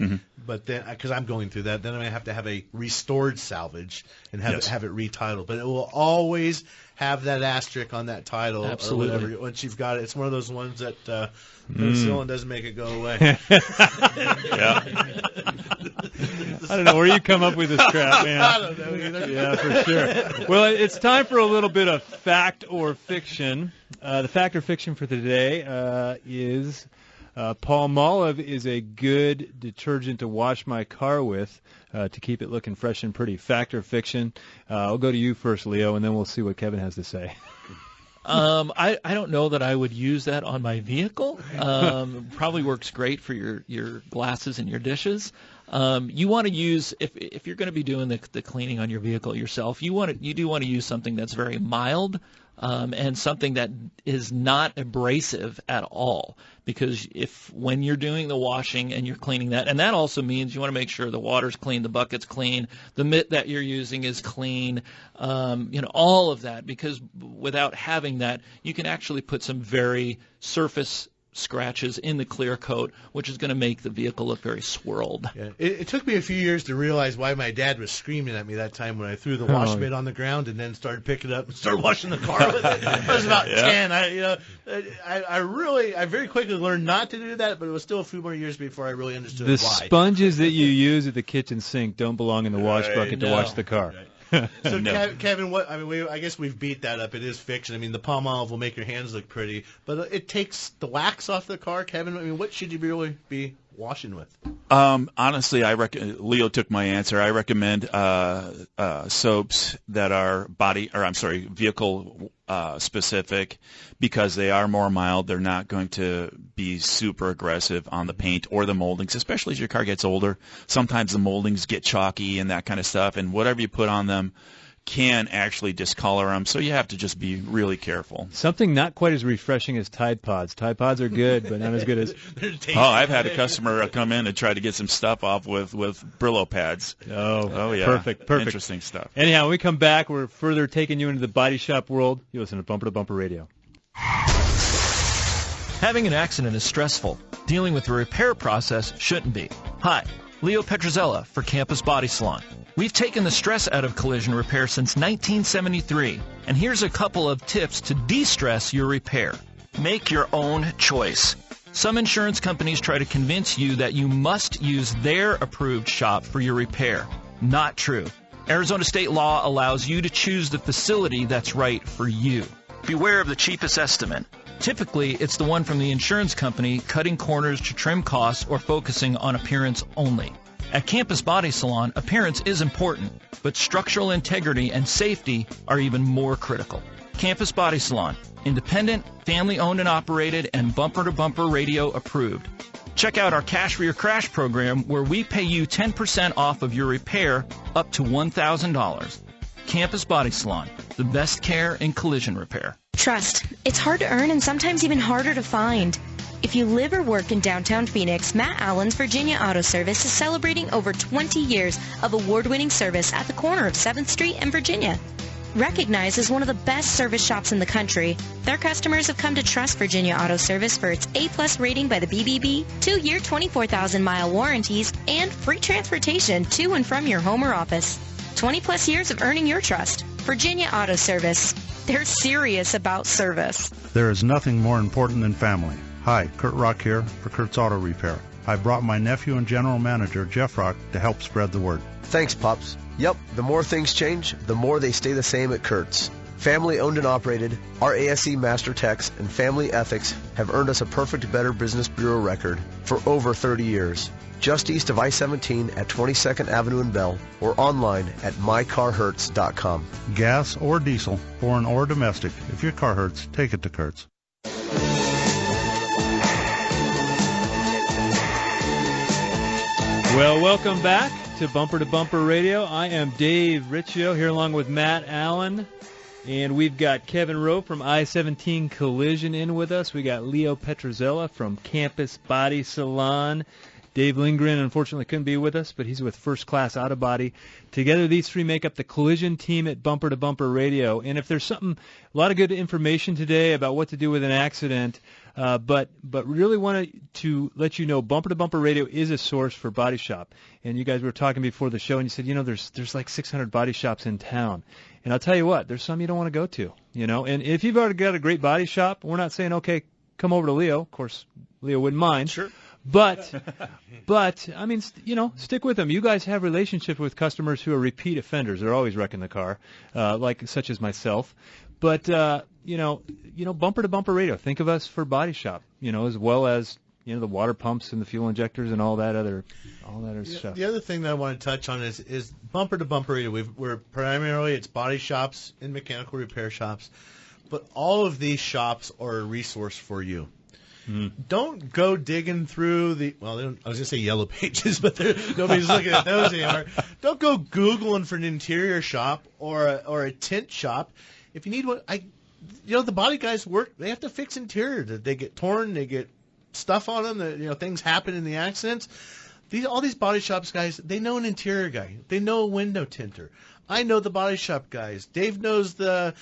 But then, because I'm going through that, then I'm going to have a restored salvage and have it retitled. But it will always have that asterisk on that title. Absolutely. Or whatever. Once you've got it, it's one of those ones that penicillin doesn't make it go away. I don't know where you come up with this crap, man. I don't know either. Yeah, for sure. Well, it's time for a little bit of fact or fiction. The fact or fiction for today is Palmolive is a good detergent to wash my car with to keep it looking fresh and pretty. Fact or fiction? I'll go to you first, Leo, and then we'll see what Kevin has to say. I don't know that I would use that on my vehicle. Probably works great for your glasses and your dishes. You want to use, if you're going to be doing the cleaning on your vehicle yourself, you do want to use something that's very mild and something that is not abrasive at all. Because when you're doing the washing and you're cleaning that, and that also means you want to make sure the water's clean, the bucket's clean, the mitt that you're using is clean, all of that. Because without having that, you can actually put some very surface scratches in the clear coat, which is going to make the vehicle look very swirled. Yeah. It took me a few years to realize why my dad was screaming at me that time when I threw the wash mitt on the ground and then started picking it up and started washing the car with it. I was about 10. I very quickly learned not to do that, but it was still a few more years before I really understood why. The sponges that you use at the kitchen sink don't belong in the wash bucket to wash the car. So, Kevin, I guess we've beat that up. It is fiction. I mean, the Palmolive will make your hands look pretty, but it takes the wax off the car, Kevin. I mean, what should you really be washing with? Honestly, Leo took my answer. I recommend soaps that are vehicle specific, because they are more mild. They're not going to be super aggressive on the paint or the moldings, especially as your car gets older. Sometimes the moldings get chalky and that kind of stuff, and whatever you put on them can actually discolor them, so you have to just be really careful. Something not quite as refreshing as Tide Pods. Tide Pods are good, but not as good as... I've had a customer come in and try to get some stuff off with Brillo pads. Oh yeah. Perfect. Interesting stuff. Anyhow, when we come back, we're further taking you into the body shop world. You listen to Bumper to Bumper Radio. Having an accident is stressful. Dealing with the repair process shouldn't be. Hi, Leo Petruzella for Campus Body Salon. We've taken the stress out of collision repair since 1973, and here's a couple of tips to de-stress your repair. Make your own choice. Some insurance companies try to convince you that you must use their approved shop for your repair. Not true. Arizona state law allows you to choose the facility that's right for you. Beware of the cheapest estimate. Typically, it's the one from the insurance company cutting corners to trim costs or focusing on appearance only. At Campus Body Salon, appearance is important, but structural integrity and safety are even more critical. Campus Body Salon, independent, family-owned and operated, and bumper-to-bumper radio approved. Check out our Cash for Your Crash program, where we pay you 10% off of your repair up to $1,000. Campus Body Salon, the best care in collision repair. Trust. It's hard to earn and sometimes even harder to find. If you live or work in downtown Phoenix, Matt Allen's Virginia Auto Service is celebrating over 20 years of award-winning service at the corner of 7th Street and Virginia. Recognized as one of the best service shops in the country, their customers have come to trust Virginia Auto Service for its A+ rating by the BBB, 2-year 24,000-mile warranties, and free transportation to and from your home or office. 20+ years of earning your trust. Virginia Auto Service. They're serious about service. There is nothing more important than family. Hi, Kurt Rock here for Kurt's Auto Repair. I brought my nephew and general manager, Jeff Rock, to help spread the word. Thanks, Pops. Yep, the more things change, the more they stay the same at Kurt's. Family owned and operated, our ASE Master Techs and family ethics have earned us a perfect Better Business Bureau record for over 30 years. Just east of I-17 at 22nd Avenue in Bell, or online at mycarhurts.com. Gas or diesel, foreign or domestic, if your car hurts, take it to Kurt's. Well, welcome back to Bumper Radio. I am Dave Riccio here along with Matt Allen, and we've got Kevin Rowe from I-17 Collision in with us. We got Leo Petruzella from Campus Body Salon, Dave Lindgren, unfortunately, couldn't be with us, but he's with First Class Auto Body. Together, these three make up the collision team at Bumper to Bumper Radio. And if there's a lot of good information today about what to do with an accident, but really wanted to let you know Bumper to Bumper Radio is a source for body shop. And you guys were talking before the show, and you said, there's like 600 body shops in town. And I'll tell you what, there's some you don't want to go to, And if you've already got a great body shop, we're not saying, okay, come over to Leo. Of course, Leo wouldn't mind. Sure. But I mean, stick with them. You guys have relationships with customers who are repeat offenders. They're always wrecking the car, such as myself. But Bumper to Bumper Radio. Think of us for body shop, as well as the water pumps and the fuel injectors and all that other stuff. The other thing that I want to touch on is Bumper to Bumper Radio. We're primarily it's body shops and mechanical repair shops, but all of these shops are a resource for you. Don't go digging through I was going to say yellow pages, but nobody's looking at those anymore. Don't go Googling for an interior shop or a tint shop. If you need one, the body guys work. They have to fix interior. They get torn. They get stuff on them. Things happen in the accidents. All these body shops guys, they know an interior guy. They know a window tinter. I know the body shop guys. Dave knows the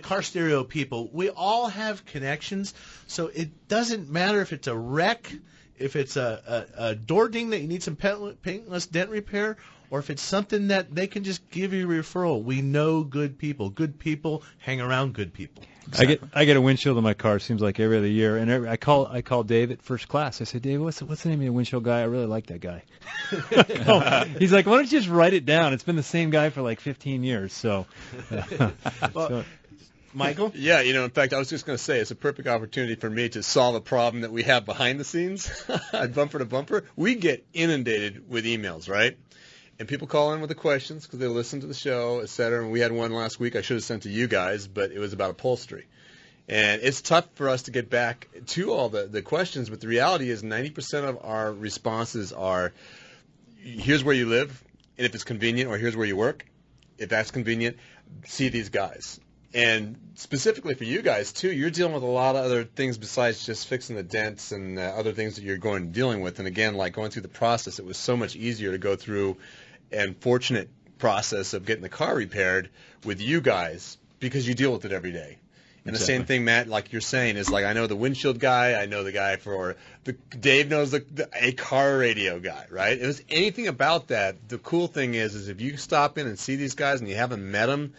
car stereo people. We all have connections, so it doesn't matter if it's a wreck, if it's a door ding that you need some paintless dent repair, or if it's something that they can just give you a referral. We know good people. Good people hang around good people. Exactly. I get a windshield in my car. Seems like every other year, and I call Dave at First Class. I say, Dave, what's the name of your windshield guy? I really like that guy. He's like, why don't you just write it down? It's been the same guy for like 15 years. So, Michael? Yeah, in fact, I was just going to say it's a perfect opportunity for me to solve a problem that we have behind the scenes at Bumper to Bumper. We get inundated with emails, right? And people call in with the questions because they listen to the show, et cetera. And we had one last week I should have sent to you guys, but it was about upholstery. And it's tough for us to get back to all the questions, but the reality is 90% of our responses are, here's where you live, and if it's convenient, or here's where you work. If that's convenient, see these guys. And specifically for you guys, too, you're dealing with a lot of other things besides just fixing the dents and other things that you're dealing with. And, again, like going through the process, it was so much easier to go through and fortunate process of getting the car repaired with you guys because you deal with it every day. And the same thing, Matt, like you're saying, is like I know the windshield guy, I know the guy for Dave knows a car radio guy, right? If there's anything about that, the cool thing is if you stop in and see these guys and you haven't met them,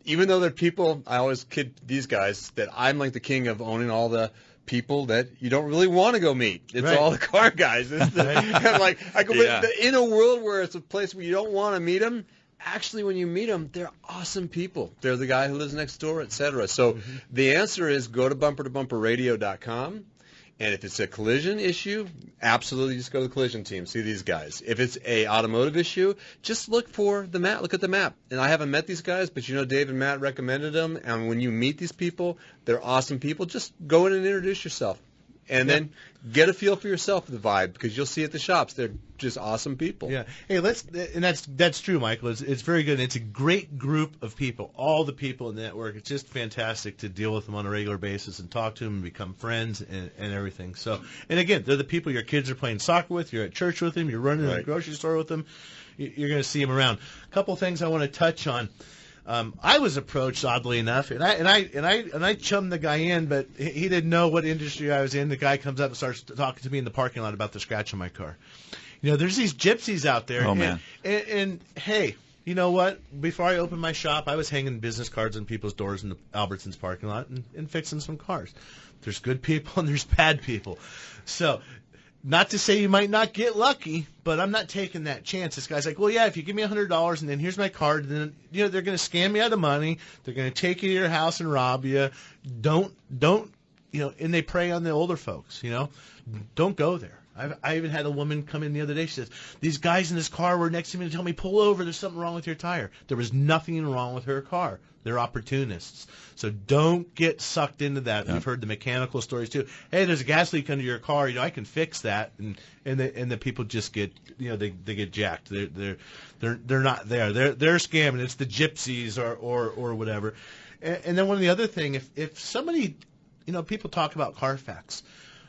even though they're people, I always kid these guys that I'm like the king of owning all the people that you don't really want to go meet. It's all the car guys. In a world where it's a place where you don't want to meet them, actually when you meet them, they're awesome people. They're the guy who lives next door, et cetera. So the answer is go to bumpertobumperradio.com. And if it's a collision issue, absolutely just go to the collision team. See these guys. If it's a automotive issue, just look for the map. Look at the map. And I haven't met these guys, but Dave and Matt recommended them. And when you meet these people, they're awesome people. Just go in and introduce yourself. And then get a feel for yourself of the vibe because you'll see at the shops they're just awesome people. Yeah. Hey, that's true, Michael. It's very good. It's a great group of people. All the people in the network. It's just fantastic to deal with them on a regular basis and talk to them and become friends and everything. So, and again, they're the people your kids are playing soccer with. You're at church with them. You're running to the grocery store with them. You're going to see them around. A couple of things I want to touch on. I was approached, oddly enough, and I chummed the guy in, but he didn't know what industry I was in. The guy comes up and starts talking to me in the parking lot about the scratch on my car. There's these gypsies out there. Oh, man. And hey, you know what? Before I opened my shop, I was hanging business cards on people's doors in the Albertsons parking lot and fixing some cars. There's good people and there's bad people. So, not to say you might not get lucky, but I'm not taking that chance. This guy's like, well, yeah, if you give me $100 and then here's my card, then they're going to scam me out of money. They're going to take you to your house and rob you. Don't, and they prey on the older folks, Don't go there. I even had a woman come in the other day. She says, these guys in this car were next to me and tell me, pull over, there's something wrong with your tire. There was nothing wrong with her car. They're opportunists. So don't get sucked into that. We've heard the mechanical stories too. Hey, there's a gas leak under your car. I can fix that. And the people just get, they get jacked. They're not there. They're scamming. It's the gypsies or whatever. And then one of the other thing, if somebody, people talk about Carfax.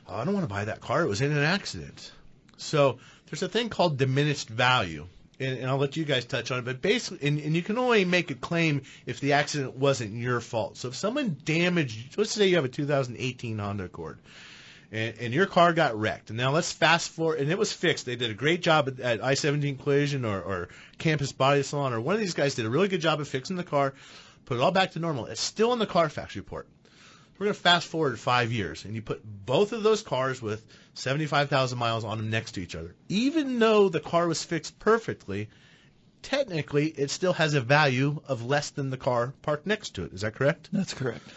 I don't want to buy that car. It was in an accident. So there's a thing called diminished value. And I'll let you guys touch on it, but basically, and you can only make a claim if the accident wasn't your fault. So if someone damaged, let's say you have a 2018 Honda Accord, and your car got wrecked, and now let's fast forward, and it was fixed. They did a great job at I-17 Collision or Campus Body Salon, or one of these guys did a really good job of fixing the car, put it all back to normal. It's still in the Carfax report. We're going to fast forward 5 years, and you put both of those cars with 75,000 miles on them next to each other. Even though the car was fixed perfectly, technically it still has a value of less than the car parked next to it. Is that correct? That's correct.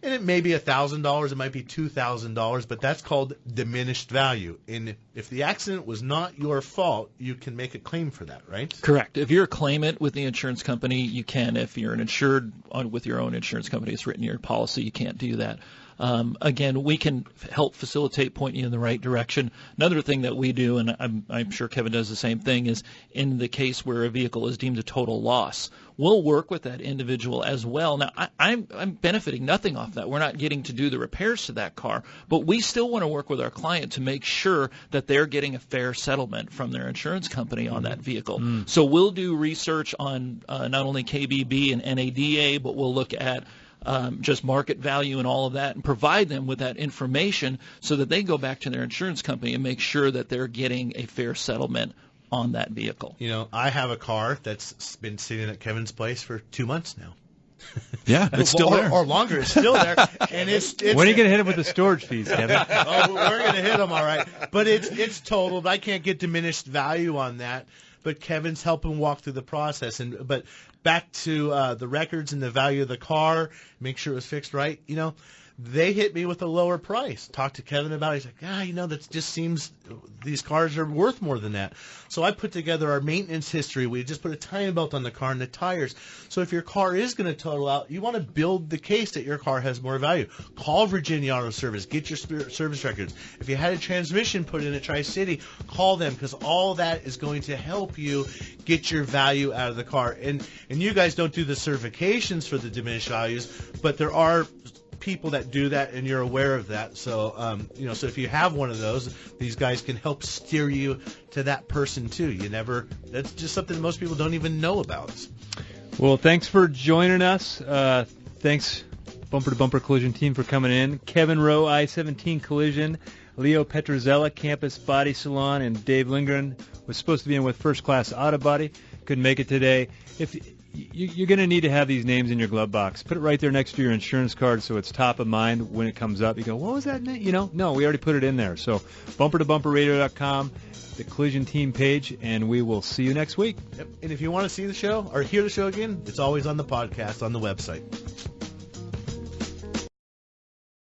And it may be $1,000, it might be $2,000, but that's called diminished value. And if the accident was not your fault, you can make a claim for that, right? Correct. If you're a claimant with the insurance company, you can. If you're an insured with your own insurance company, it's written in your policy, you can't do that. Again, we can help facilitate, point you in the right direction. Another thing that we do, and I'm sure Kevin does the same thing, is in the case where a vehicle is deemed a total loss, we'll work with that individual as well. Now, I'm benefiting nothing off that. We're not getting to do the repairs to that car, but we still want to work with our client to make sure that they're getting a fair settlement from their insurance company on that vehicle. So we'll do research on not only KBB and NADA, but we'll look at just market value and all of that, and provide them with that information so that they go back to their insurance company and make sure that they're getting a fair settlement on that vehicle. You know, I have a car that's been sitting at Kevin's place for 2 months now. Yeah, it's still there. Or longer. It's still there. And it's when are you going to hit him with the storage fees, Kevin? Oh, we're going to hit him, all right. But it's totaled. I can't get diminished value on that. But Kevin's helping walk through the process. But back to the records and the value of the car, make sure it was fixed right. You know, they hit me with a lower price. Talked to Kevin about it. He's like, that just seems these cars are worth more than that. So I put together our maintenance history. We just put a timing belt on the car and the tires. So if your car is going to total out, you want to build the case that your car has more value. Call Virginia Auto Service. Get your service records. If you had a transmission put in at Tri-City, call them, because all that is going to help you get your value out of the car. And you guys don't do the certifications for the diminished values, but there are people that do that, and you're aware of that. So, so if you have one of those, these guys can help steer you to that person too. That's just something that most people don't even know about. Well, thanks for joining us. Thanks, Bumper to Bumper Collision team, for coming in. Kevin Rowe, I-17 Collision, Leo Petruzella, Campus Body Salon, and Dave Lindgren was supposed to be in with First Class Auto Body. Couldn't make it today. If you're going to need to have these names in your glove box. Put it right there next to your insurance card so it's top of mind when it comes up. You go, what was that name? No, we already put it in there. So bumpertobumperradio.com, the Collision Team page, and we will see you next week. Yep. And if you want to see the show or hear the show again, it's always on the podcast on the website.